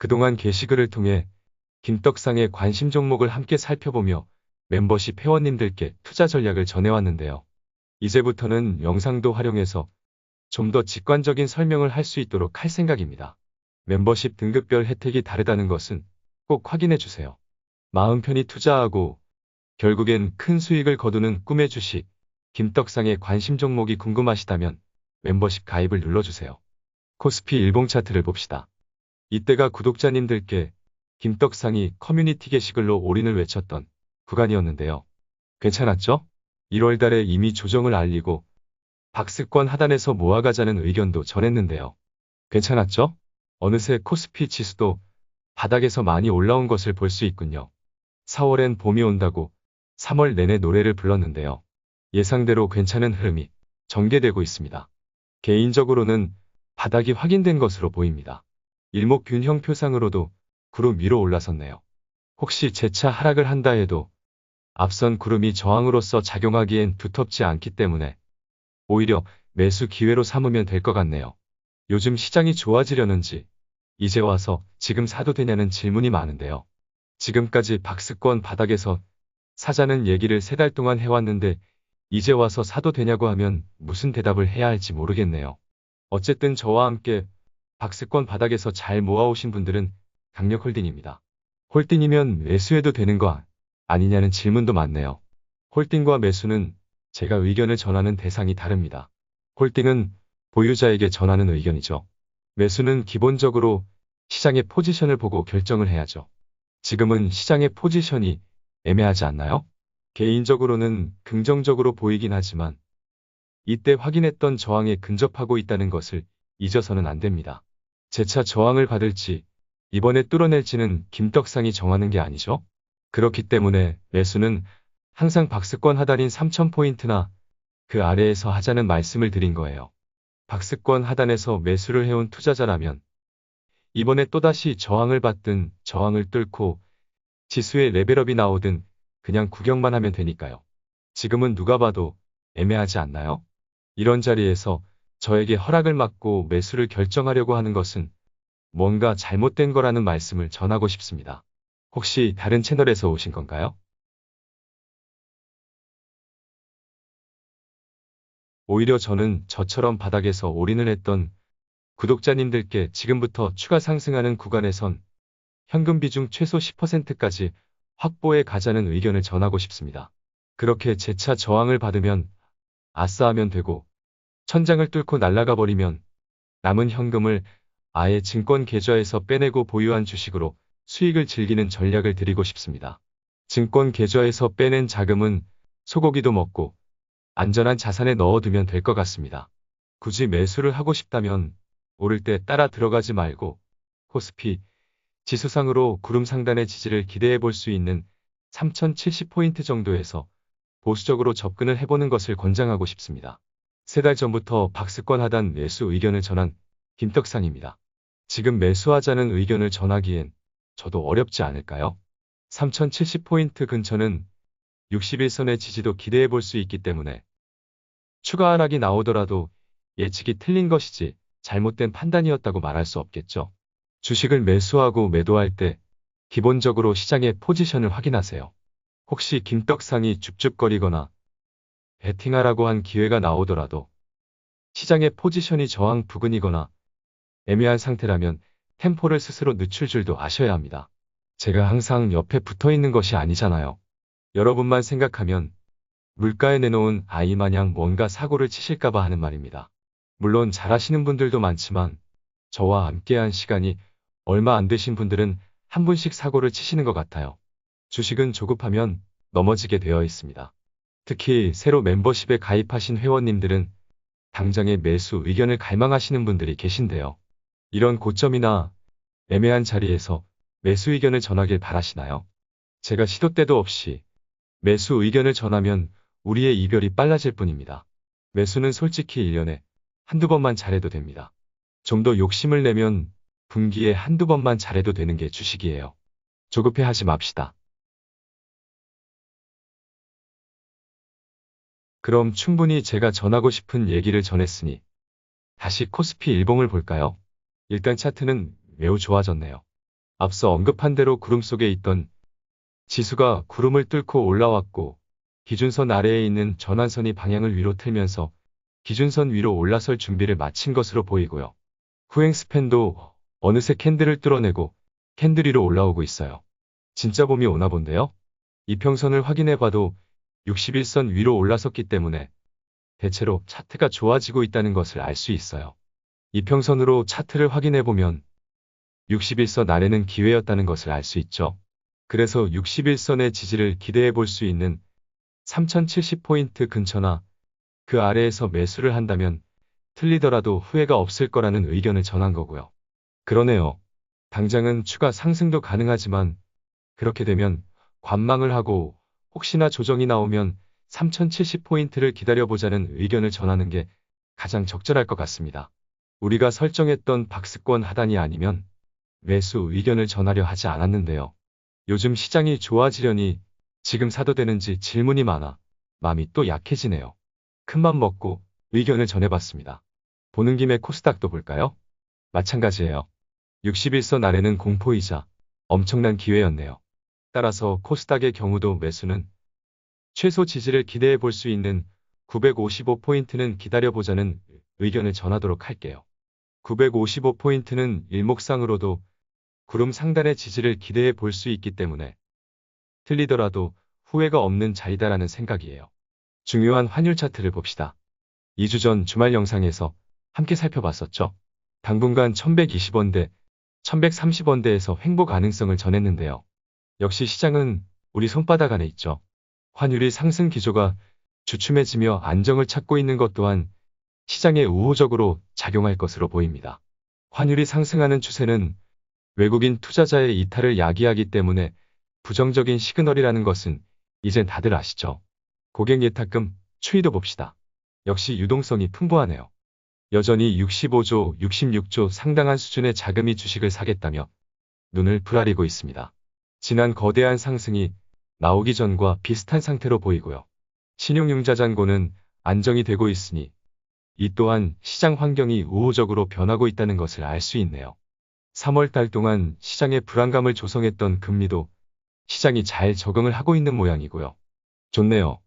그동안 게시글을 통해 김떡상의 관심 종목을 함께 살펴보며 멤버십 회원님들께 투자 전략을 전해왔는데요. 이제부터는 영상도 활용해서 좀 더 직관적인 설명을 할 수 있도록 할 생각입니다. 멤버십 등급별 혜택이 다르다는 것은 꼭 확인해 주세요. 마음 편히 투자하고 결국엔 큰 수익을 거두는 꿈의 주식, 김떡상의 관심 종목이 궁금하시다면 멤버십 가입을 눌러주세요. 코스피 일봉 차트를 봅시다. 이때가 구독자님들께 김떡상이 커뮤니티 게시글로 올인을 외쳤던 구간이었는데요. 괜찮았죠? 1월 달에 이미 조정을 알리고 박스권 하단에서 모아가자는 의견도 전했는데요. 괜찮았죠? 어느새 코스피 지수도 바닥에서 많이 올라온 것을 볼 수 있군요. 4월엔 봄이 온다고 3월 내내 노래를 불렀는데요. 예상대로 괜찮은 흐름이 전개되고 있습니다. 개인적으로는 바닥이 확인된 것으로 보입니다. 일목균형 표상으로도 구름 위로 올라섰네요. 혹시 재차 하락을 한다 해도 앞선 구름이 저항으로서 작용하기엔 두텁지 않기 때문에 오히려 매수 기회로 삼으면 될 것 같네요. 요즘 시장이 좋아지려는지 이제 와서 지금 사도 되냐는 질문이 많은데요. 지금까지 박스권 바닥에서 사자는 얘기를 3달 동안 해왔는데 이제 와서 사도 되냐고 하면 무슨 대답을 해야 할지 모르겠네요. 어쨌든 저와 함께 박스권 바닥에서 잘 모아오신 분들은 강력홀딩입니다. 홀딩이면 매수해도 되는 거 아니냐는 질문도 많네요. 홀딩과 매수는 제가 의견을 전하는 대상이 다릅니다. 홀딩은 보유자에게 전하는 의견이죠. 매수는 기본적으로 시장의 포지션을 보고 결정을 해야죠. 지금은 시장의 포지션이 애매하지 않나요? 개인적으로는 긍정적으로 보이긴 하지만 이때 확인했던 저항에 근접하고 있다는 것을 잊어서는 안 됩니다. 재차 저항을 받을지 이번에 뚫어낼지는 김떡상이 정하는 게 아니죠. 그렇기 때문에 매수는 항상 박스권 하단인 3,000포인트나 그 아래에서 하자는 말씀을 드린 거예요. 박스권 하단에서 매수를 해온 투자자라면 이번에 또다시 저항을 받든 저항을 뚫고 지수의 레벨업이 나오든 그냥 구경만 하면 되니까요. 지금은 누가 봐도 애매하지 않나요? 이런 자리에서 저에게 허락을 받고 매수를 결정하려고 하는 것은 뭔가 잘못된 거라는 말씀을 전하고 싶습니다. 혹시 다른 채널에서 오신 건가요? 오히려 저는 저처럼 바닥에서 올인을 했던 구독자님들께 지금부터 추가 상승하는 구간에선 현금 비중 최소 10%까지 확보해 가자는 의견을 전하고 싶습니다. 그렇게 재차 저항을 받으면 아싸 하면 되고 천장을 뚫고 날아가 버리면 남은 현금을 아예 증권 계좌에서 빼내고 보유한 주식으로 수익을 즐기는 전략을 드리고 싶습니다. 증권 계좌에서 빼낸 자금은 소고기도 먹고 안전한 자산에 넣어두면 될 것 같습니다. 굳이 매수를 하고 싶다면 오를 때 따라 들어가지 말고 코스피 지수상으로 구름 상단의 지지를 기대해 볼 수 있는 3070포인트 정도에서 보수적으로 접근을 해보는 것을 권장하고 싶습니다. 3달 전부터 박스권 하단 매수 의견을 전한 김떡상입니다. 지금 매수하자는 의견을 전하기엔 저도 어렵지 않을까요? 3070포인트 근처는 61선의 지지도 기대해 볼 수 있기 때문에 추가 하락이 나오더라도 예측이 틀린 것이지 잘못된 판단이었다고 말할 수 없겠죠. 주식을 매수하고 매도할 때 기본적으로 시장의 포지션을 확인하세요. 혹시 김떡상이 줍줍거리거나 베팅하라고 한 기회가 나오더라도 시장의 포지션이 저항 부근이거나 애매한 상태라면 템포를 스스로 늦출 줄도 아셔야 합니다. 제가 항상 옆에 붙어 있는 것이 아니잖아요. 여러분만 생각하면 물가에 내놓은 아이 마냥 뭔가 사고를 치실까봐 하는 말입니다. 물론 잘하시는 분들도 많지만 저와 함께한 시간이 얼마 안 되신 분들은 한 분씩 사고를 치시는 것 같아요. 주식은 조급하면 넘어지게 되어 있습니다. 특히 새로 멤버십에 가입하신 회원님들은 당장의 매수 의견을 갈망하시는 분들이 계신데요. 이런 고점이나 애매한 자리에서 매수 의견을 전하길 바라시나요? 제가 시도 때도 없이 매수 의견을 전하면 우리의 이별이 빨라질 뿐입니다. 매수는 솔직히 1년에 한두 번만 잘해도 됩니다. 좀 더 욕심을 내면 분기에 한두 번만 잘해도 되는 게 주식이에요. 조급해 하지 맙시다. 그럼 충분히 제가 전하고 싶은 얘기를 전했으니 다시 코스피 일봉을 볼까요? 일단 차트는 매우 좋아졌네요. 앞서 언급한 대로 구름 속에 있던 지수가 구름을 뚫고 올라왔고 기준선 아래에 있는 전환선이 방향을 위로 틀면서 기준선 위로 올라설 준비를 마친 것으로 보이고요. 후행스팬도 어느새 캔들을 뚫어내고 캔들 위로 올라오고 있어요. 진짜 봄이 오나 본데요? 이평선을 확인해봐도 61선 위로 올라섰기 때문에 대체로 차트가 좋아지고 있다는 것을 알 수 있어요. 이평선으로 차트를 확인해보면 61선 아래는 기회였다는 것을 알 수 있죠. 그래서 61선의 지지를 기대해 볼 수 있는 3070포인트 근처나 그 아래에서 매수를 한다면 틀리더라도 후회가 없을 거라는 의견을 전한 거고요. 그러네요. 당장은 추가 상승도 가능하지만 그렇게 되면 관망을 하고 혹시나 조정이 나오면 3070포인트를 기다려보자는 의견을 전하는 게 가장 적절할 것 같습니다. 우리가 설정했던 박스권 하단이 아니면 매수 의견을 전하려 하지 않았는데요. 요즘 시장이 좋아지려니 지금 사도 되는지 질문이 많아 마음이 또 약해지네요. 큰맘 먹고 의견을 전해봤습니다. 보는 김에 코스닥도 볼까요? 마찬가지예요. 61선 아래는 공포이자 엄청난 기회였네요. 따라서 코스닥의 경우도 매수는 최소 지지를 기대해 볼 수 있는 955포인트는 기다려보자는 의견을 전하도록 할게요. 955포인트는 일목상으로도 구름 상단의 지지를 기대해 볼 수 있기 때문에 틀리더라도 후회가 없는 자리다라는 생각이에요. 중요한 환율 차트를 봅시다. 2주 전 주말 영상에서 함께 살펴봤었죠. 당분간 1120원대, 1130원대에서 횡보 가능성을 전했는데요. 역시 시장은 우리 손바닥 안에 있죠. 환율이 상승 기조가 주춤해지며 안정을 찾고 있는 것 또한 시장에 우호적으로 작용할 것으로 보입니다. 환율이 상승하는 추세는 외국인 투자자의 이탈을 야기하기 때문에 부정적인 시그널이라는 것은 이젠 다들 아시죠. 고객 예탁금 추이도 봅시다. 역시 유동성이 풍부하네요. 여전히 65조, 66조 상당한 수준의 자금이 주식을 사겠다며 눈을 부라리고 있습니다. 지난 거대한 상승이 나오기 전과 비슷한 상태로 보이고요. 신용융자 잔고는 안정이 되고 있으니 이 또한 시장 환경이 우호적으로 변하고 있다는 것을 알 수 있네요. 3월달 동안 시장에 불안감을 조성했던 금리도 시장이 잘 적응을 하고 있는 모양이고요. 좋네요.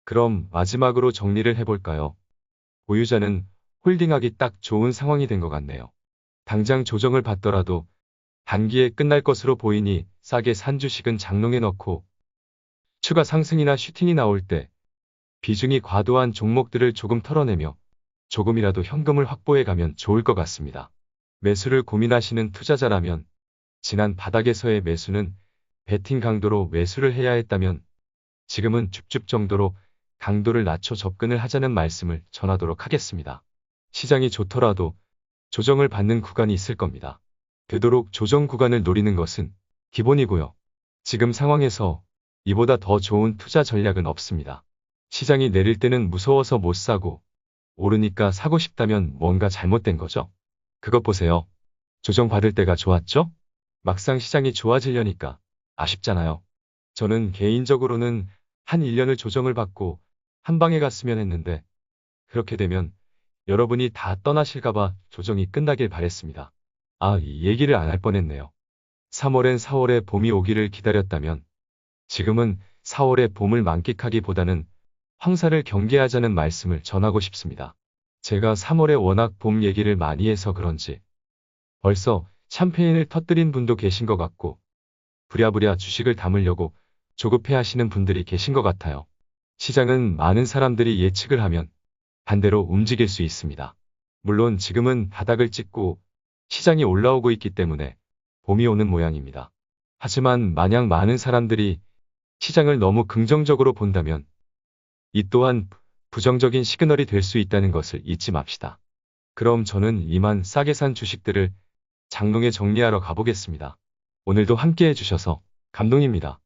그럼 마지막으로 정리를 해볼까요? 보유자는 홀딩하기 딱 좋은 상황이 된 것 같네요. 당장 조정을 받더라도 단기에 끝날 것으로 보이니 싸게 산 주식은 장롱에 넣고 추가 상승이나 슈팅이 나올 때 비중이 과도한 종목들을 조금 털어내며 조금이라도 현금을 확보해 가면 좋을 것 같습니다. 매수를 고민하시는 투자자라면 지난 바닥에서의 매수는 베팅 강도로 매수를 해야 했다면 지금은 줍줍 정도로 강도를 낮춰 접근을 하자는 말씀을 전하도록 하겠습니다. 시장이 좋더라도 조정을 받는 구간이 있을 겁니다. 되도록 조정 구간을 노리는 것은 기본이고요. 지금 상황에서 이보다 더 좋은 투자 전략은 없습니다. 시장이 내릴 때는 무서워서 못 사고 오르니까 사고 싶다면 뭔가 잘못된 거죠. 그것 보세요. 조정 받을 때가 좋았죠? 막상 시장이 좋아지려니까 아쉽잖아요. 저는 개인적으로는 한 1년을 조정을 받고 한 방에 갔으면 했는데 그렇게 되면 여러분이 다 떠나실까봐 조정이 끝나길 바랬습니다. 아, 이 얘기를 안 할 뻔했네요. 3월엔 4월에 봄이 오기를 기다렸다면 지금은 4월에 봄을 만끽하기보다는 황사를 경계하자는 말씀을 전하고 싶습니다. 제가 3월에 워낙 봄 얘기를 많이 해서 그런지 벌써 샴페인을 터뜨린 분도 계신 것 같고 부랴부랴 주식을 담으려고 조급해 하시는 분들이 계신 것 같아요. 시장은 많은 사람들이 예측을 하면 반대로 움직일 수 있습니다. 물론 지금은 바닥을 찍고 시장이 올라오고 있기 때문에 봄이 오는 모양입니다. 하지만 만약 많은 사람들이 시장을 너무 긍정적으로 본다면 이 또한 부정적인 시그널이 될 수 있다는 것을 잊지 맙시다. 그럼 저는 이만 싸게 산 주식들을 장롱에 정리하러 가보겠습니다. 오늘도 함께 해주셔서 감동입니다.